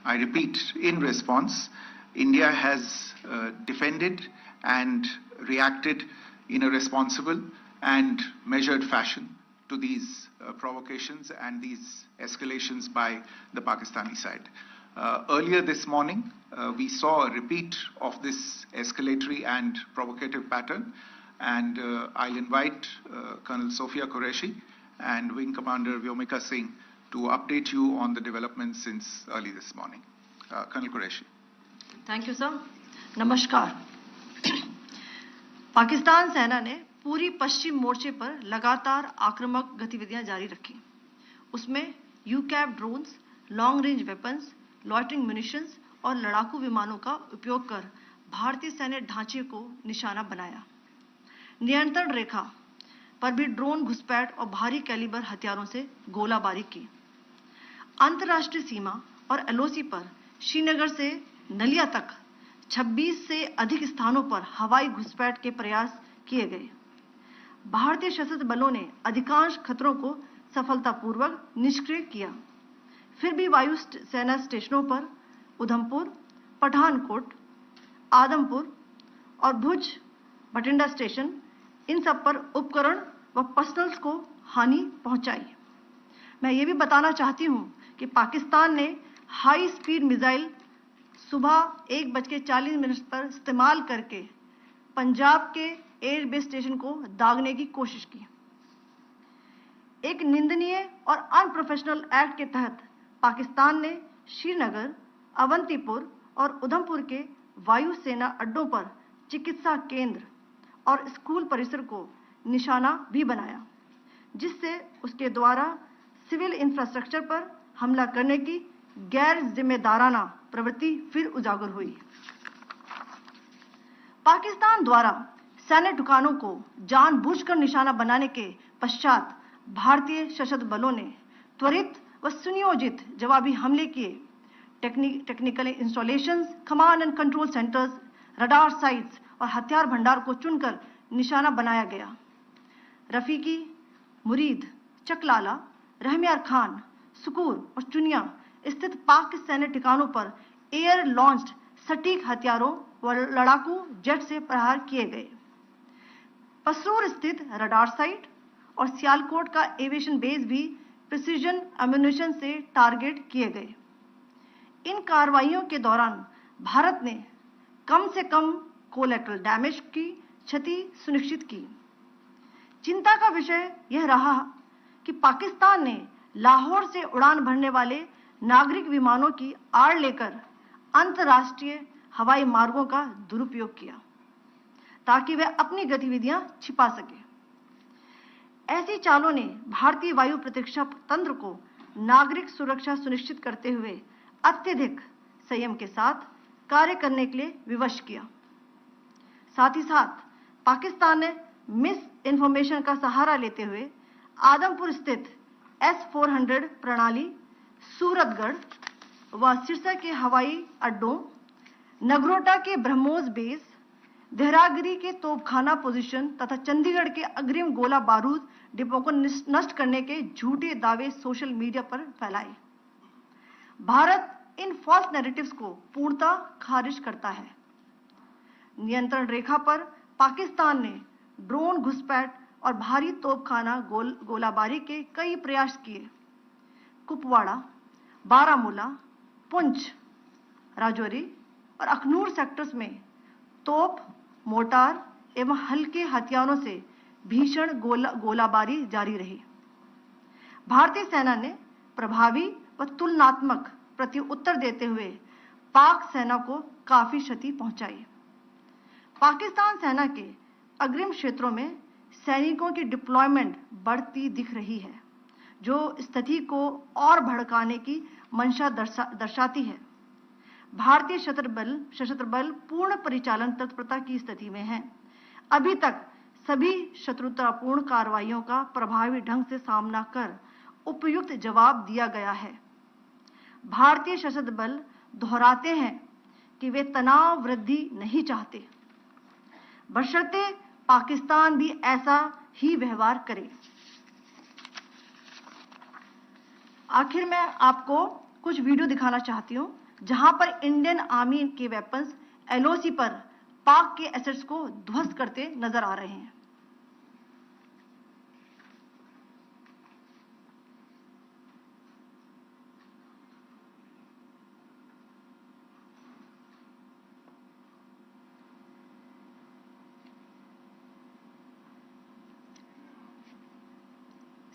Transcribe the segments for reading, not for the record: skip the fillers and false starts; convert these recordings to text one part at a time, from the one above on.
I repeat, in response, India has defended and reacted in a responsible and measured fashion to these provocations and these escalations by the Pakistani side. Earlier this morning, we saw a repeat of this escalatory and provocative pattern, and I'll invite Colonel Sophia Qureshi and Wing Commander Vyomika Singh to update you on the developments since early this morning. Colonel Qureshi. Thank you, sir. नमस्कार. पाकिस्तान सेना ने पूरी पश्चिम मोर्चे पर लगातार आक्रामक गतिविधियां जारी रखी. उसमें यूकैप drones, long range weapons, loitering munitions और लड़ाकू विमानों का उपयोग कर भारतीय सैन्य ढांचे को निशाना बनाया. नियंत्रण रेखा पर भी ड्रोन घुसपैठ और भारी कैलिबर हथियारों से गोलाबारी की. अंतर्राष्ट्रीय सीमा और एलओसी पर श्रीनगर से नलिया तक 26 से अधिक स्थानों पर हवाई घुसपैठ के प्रयास किए गए. भारतीय सशस्त्र बलों ने अधिकांश खतरों को सफलतापूर्वक निष्क्रिय किया. फिर भी वायु सेना स्टेशनों पर उधमपुर, पठानकोट, आदमपुर और भुज बठिंडा स्टेशन, इन सब पर उपकरण व पर्सनल्स को हानि पहुंचाई. मैं ये भी बताना चाहती हूं कि पाकिस्तान ने हाई स्पीड मिसाइल सुबह 1:40 पर इस्तेमाल करके पंजाब के एयरबेस स्टेशन को दागने की कोशिश की. एक निंदनीय और अनप्रोफेशनल एक्ट के तहत पाकिस्तान ने श्रीनगर, अवंतीपुर और उधमपुर के वायु सेना अड्डों पर चिकित्सा केंद्र और स्कूल परिसर को निशाना भी बनाया, जिससे उसके द्वारा सिविल इंफ्रास्ट्रक्चर पर हमला करने की गैर जिम्मेदाराना प्रवृत्ति फिर उजागर हुई. पाकिस्तान द्वारा सैन्य ठिकानों को जानबूझकर निशाना बनाने के पश्चात भारतीय सशस्त्र बलों ने त्वरित व सुनियोजित जवाबी हमले किए. Technical installations, command and control centres, radar sites और हथियार भंडार को चुनकर निशाना बनाया गया. रफीकी, मुरीद, चकलाला, रहमियार खान, सुकूर और चुनिया स्थित पाक सैन्य ठिकानों पर एयर लॉन्च्ड सटीक हथियारों व लड़ाकू जेट से प्रहार किए गए. पसरूर स्थित रडार साइट और सियालकोट का एविएशन बेस भी प्रिसीजन एम्यूनिशन से टारगेट किए गए. इन कार्रवाइयों के दौरान भारत ने कम से कम कोलैटरल डैमेज की क्षति सुनिश्चित की. चिंता का विषय यह रहा कि पाकिस्तान ने लाहौर से उड़ान भरने वाले नागरिक विमानों की आड़ लेकर अंतर्राष्ट्रीय हवाई मार्गों का दुरुपयोग किया ताकि वह अपनी गतिविधियां छिपा सके. ऐसी चालों ने भारतीय वायु प्रतिरक्षा तंत्र को नागरिक सुरक्षा सुनिश्चित करते हुए अत्यधिक संयम के साथ कार्य करने के लिए विवश किया. साथ ही साथ पाकिस्तान ने मिस इन्फॉर्मेशन का सहारा लेते हुए आदमपुर स्थित S-400 प्रणाली, सूरतगढ़ व सिरसा के हवाई अड्डों, नगरोटा के ब्रह्मोस बेस, देहरागिरी के तोपखाना पोजीशन तथा चंडीगढ़ के अग्रिम गोला बारूद डिपो को नष्ट करने के झूठे दावे सोशल मीडिया पर फैलाए. भारत इन फॉल्स नैरेटिव्स को पूर्णतः खारिज करता है. नियंत्रण रेखा पर पाकिस्तान ने ड्रोन घुसपैठ और भारी तोपखाना गोलाबारी के कई प्रयास किए. कुपवाड़ा, बारामूला, पुंछ, राजौरी और अखनूर सेक्टर्स में तोप, मोर्टार एवं हल्के हथियारों से भीषण गोलाबारी जारी रही. भारतीय सेना ने प्रभावी व तुलनात्मक प्रत्युत्तर देते हुए पाक सेना को काफी क्षति पहुंचाई. पाकिस्तान सेना के अग्रिम क्षेत्रों में सैनिकों की डिप्लॉयमेंट बढ़ती दिख रही है, जो स्थिति को और भड़काने की मंशा दर्शाती है. भारतीय सशस्त्र बल पूर्ण परिचालन तत्परता की स्थिति में है. अभी तक सभी शत्रुतापूर्ण कार्रवाइयों का प्रभावी ढंग से सामना कर उपयुक्त जवाब दिया गया है. भारतीय सशस्त्र बल दोहराते हैं कि वे तनाव वृद्धि नहीं चाहते, बशर्ते पाकिस्तान भी ऐसा ही व्यवहार करे. आखिर मैं आपको कुछ वीडियो दिखाना चाहती हूं जहां पर इंडियन आर्मी के वेपन्स एलओसी पर पाक के एसेट्स को ध्वस्त करते नजर आ रहे हैं।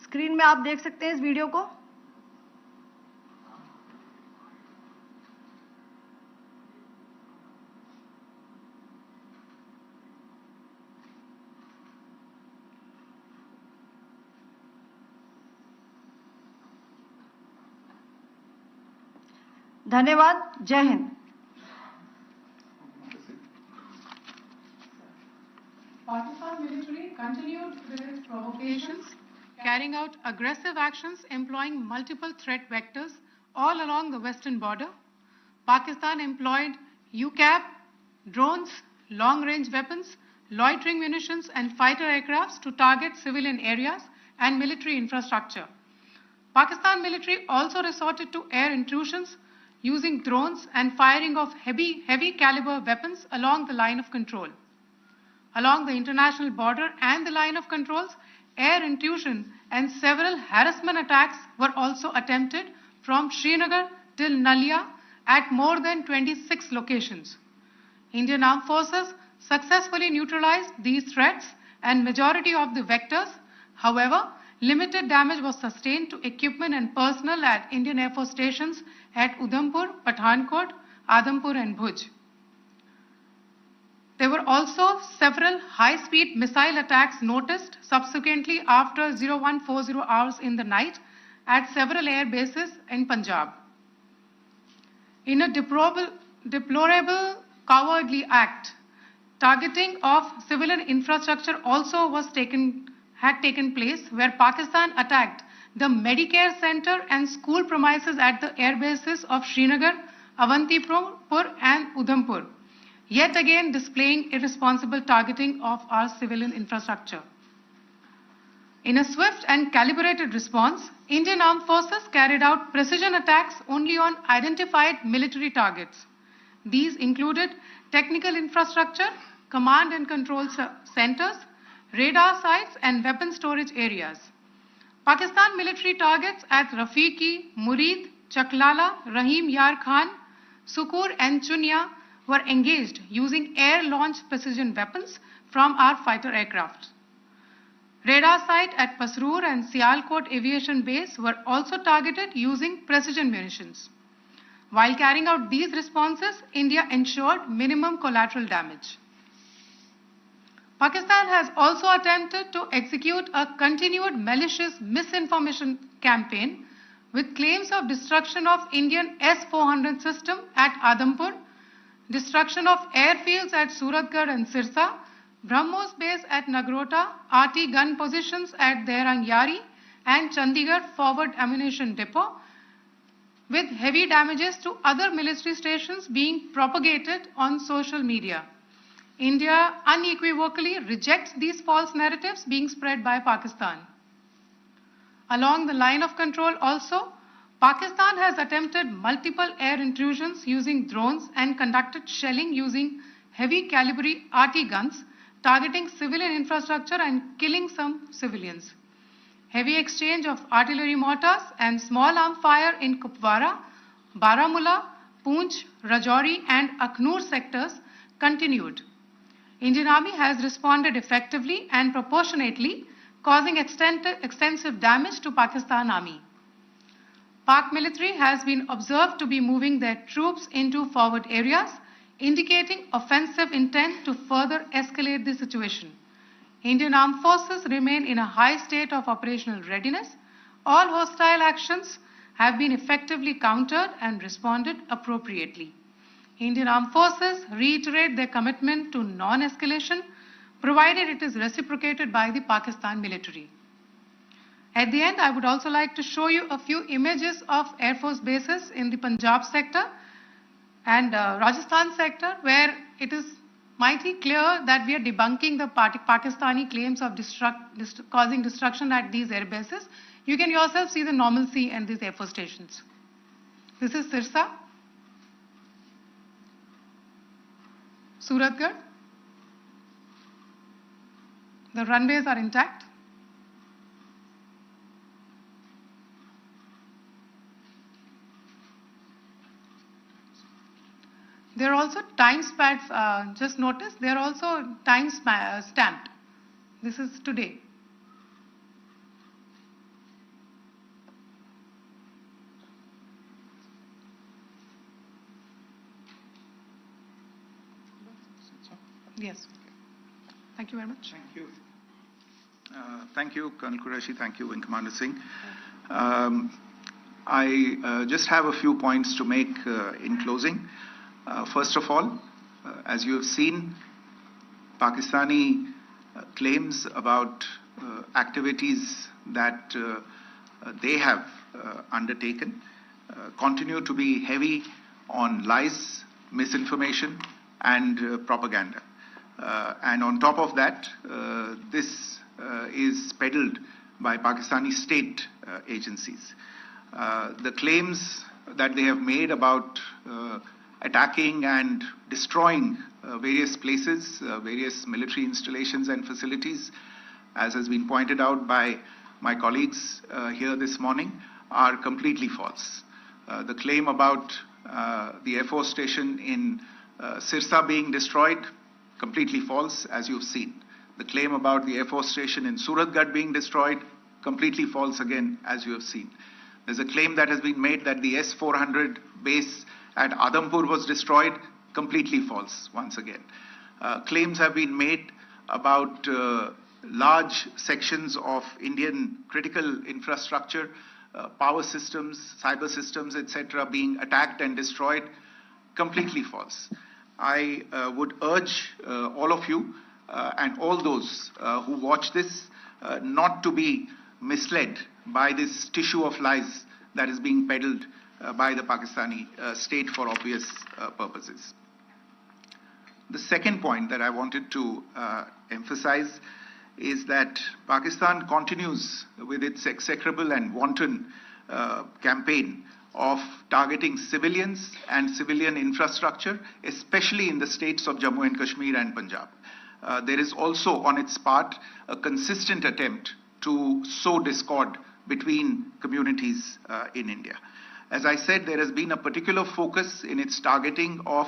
स्क्रीन में आप देख सकते हैं इस वीडियो को। धन्यवाद। जय Hind. Pakistan military continued with its provocations, carrying out aggressive actions employing multiple threat vectors all along the western border. Pakistan employed UCAP, drones, long-range weapons, loitering munitions and fighter aircrafts to target civilian areas and military infrastructure. Pakistan military also resorted to air intrusions using drones and firing of heavy caliber weapons along the line of control. Along the international border and the line of controls, air intrusion and several harassment attacks were also attempted from Srinagar till Nalia at more than 26 locations. Indian Armed Forces successfully neutralized these threats and majority of the vectors. However, limited damage was sustained to equipment and personnel at Indian Air Force stations at Udhampur, Pathankot, Adampur and Bhuj. There were also several high-speed missile attacks noticed subsequently after 0140 hours in the night at several air bases in Punjab. In a deplorable cowardly act, targeting of civilian infrastructure also had taken place, where Pakistan attacked the Medicare Center and school premises at the air bases of Srinagar, Avantipur and Udhampur, yet again displaying irresponsible targeting of our civilian infrastructure. In a swift and calibrated response, Indian Armed Forces carried out precision attacks only on identified military targets. These included technical infrastructure, command and control centers, radar sites and weapon storage areas. Pakistan military targets at Rafiqi, Murid, Chaklala, Rahim Yar Khan, Sukur and Chunya were engaged using air-launched precision weapons from our fighter aircraft. Radar site at Pasroor and Sialkot Aviation Base were also targeted using precision munitions. While carrying out these responses, India ensured minimum collateral damage. Pakistan has also attempted to execute a continued malicious misinformation campaign with claims of destruction of Indian S-400 system at Adampur, destruction of airfields at Suratgarh and Sirsa, BrahMos base at Nagrota, RT gun positions at Derang Yari and Chandigarh forward ammunition depot, with heavy damages to other military stations being propagated on social media. India unequivocally rejects these false narratives being spread by Pakistan. Along the line of control also, Pakistan has attempted multiple air intrusions using drones and conducted shelling using heavy caliber RT guns, targeting civilian infrastructure and killing some civilians. Heavy exchange of artillery mortars and small arm fire in Kupwara, Baramulla, Poonch, Rajouri and Akhnur sectors continued. Indian Army has responded effectively and proportionately, causing extensive damage to Pakistan Army. Pak military has been observed to be moving their troops into forward areas, indicating offensive intent to further escalate the situation. Indian Armed Forces remain in a high state of operational readiness. All hostile actions have been effectively countered and responded appropriately. Indian Armed Forces reiterate their commitment to non-escalation, provided it is reciprocated by the Pakistan military. At the end, I would also like to show you a few images of Air Force bases in the Punjab sector and Rajasthan sector, where it is mighty clear that we are debunking the Pakistani claims of causing destruction at these air bases. You can yourself see the normalcy in these Air Force stations. This is Sirsa. Suratgarh. The runways are intact. There are also time pads, just notice, they are also time stamped. This is today. Yes. Thank you very much. Thank you. Thank you, Colonel Qureshi. Thank you, Wing Commander Singh. I just have a few points to make in closing. First of all, as you have seen, Pakistani claims about activities that they have undertaken continue to be heavy on lies, misinformation, and propaganda. And on top of that, this is peddled by Pakistani state agencies. The claims that they have made about attacking and destroying various places, various military installations and facilities, as has been pointed out by my colleagues here this morning, are completely false. The claim about the Air Force station in Sirsa being destroyed, completely false, as you've seen. The claim about the Air Force station in Suratgarh being destroyed, completely false again, as you have seen. There's a claim that has been made that the S-400 base at Adampur was destroyed, completely false once again. Claims have been made about large sections of Indian critical infrastructure, power systems, cyber systems, etc. being attacked and destroyed, completely false. I would urge all of you and all those who watch this not to be misled by this tissue of lies that is being peddled by the Pakistani state for obvious purposes. The second point that I wanted to emphasize is that Pakistan continues with its execrable and wanton campaign of targeting civilians and civilian infrastructure, especially in the states of Jammu and Kashmir and Punjab. There is also on its part a consistent attempt to sow discord between communities in India. As I said, there has been a particular focus in its targeting of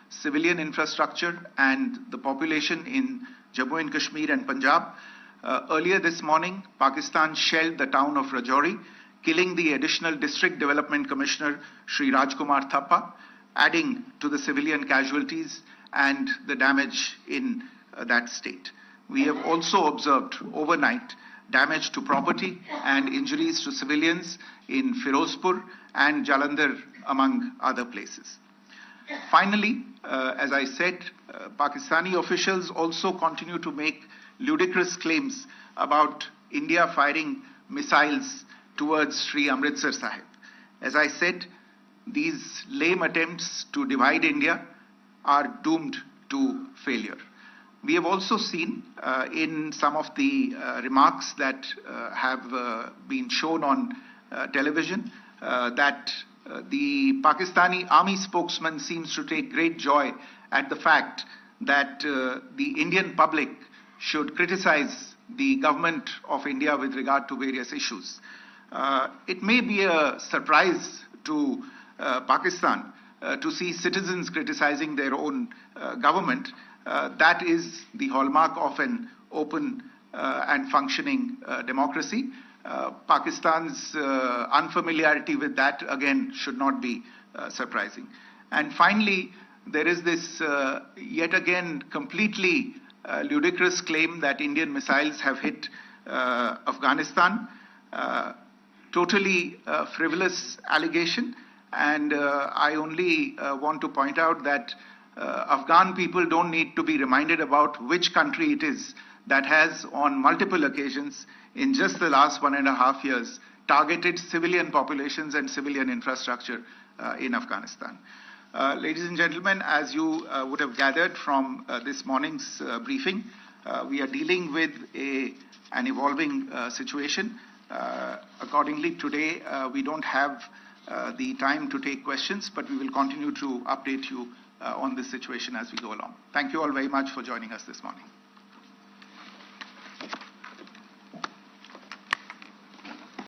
civilian infrastructure and the population in Jammu and Kashmir and Punjab. Earlier this morning, Pakistan shelled the town of Rajouri, killing the additional District Development Commissioner, Shri Rajkumar Thappa, adding to the civilian casualties and the damage in that state. We have also observed overnight damage to property and injuries to civilians in Firozpur and Jalandhar, among other places. Finally, as I said, Pakistani officials also continue to make ludicrous claims about India firing missiles towards Sri Amritsar Sahib. As I said, these lame attempts to divide India are doomed to failure. We have also seen in some of the remarks that have been shown on television that the Pakistani army spokesman seems to take great joy at the fact that the Indian public should criticize the government of India with regard to various issues. It may be a surprise to Pakistan to see citizens criticizing their own government. That is the hallmark of an open and functioning democracy. Pakistan's unfamiliarity with that, again, should not be surprising. And finally, there is this yet again completely ludicrous claim that Indian missiles have hit Afghanistan. Totally frivolous allegation. And I only want to point out that Afghan people don't need to be reminded about which country it is that has on multiple occasions in just the last 1.5 years targeted civilian populations and civilian infrastructure in Afghanistan. Ladies and gentlemen, as you would have gathered from this morning's briefing, we are dealing with an evolving situation. Accordingly, today we don't have the time to take questions, but we will continue to update you on this situation as we go along. Thank you all very much for joining us this morning.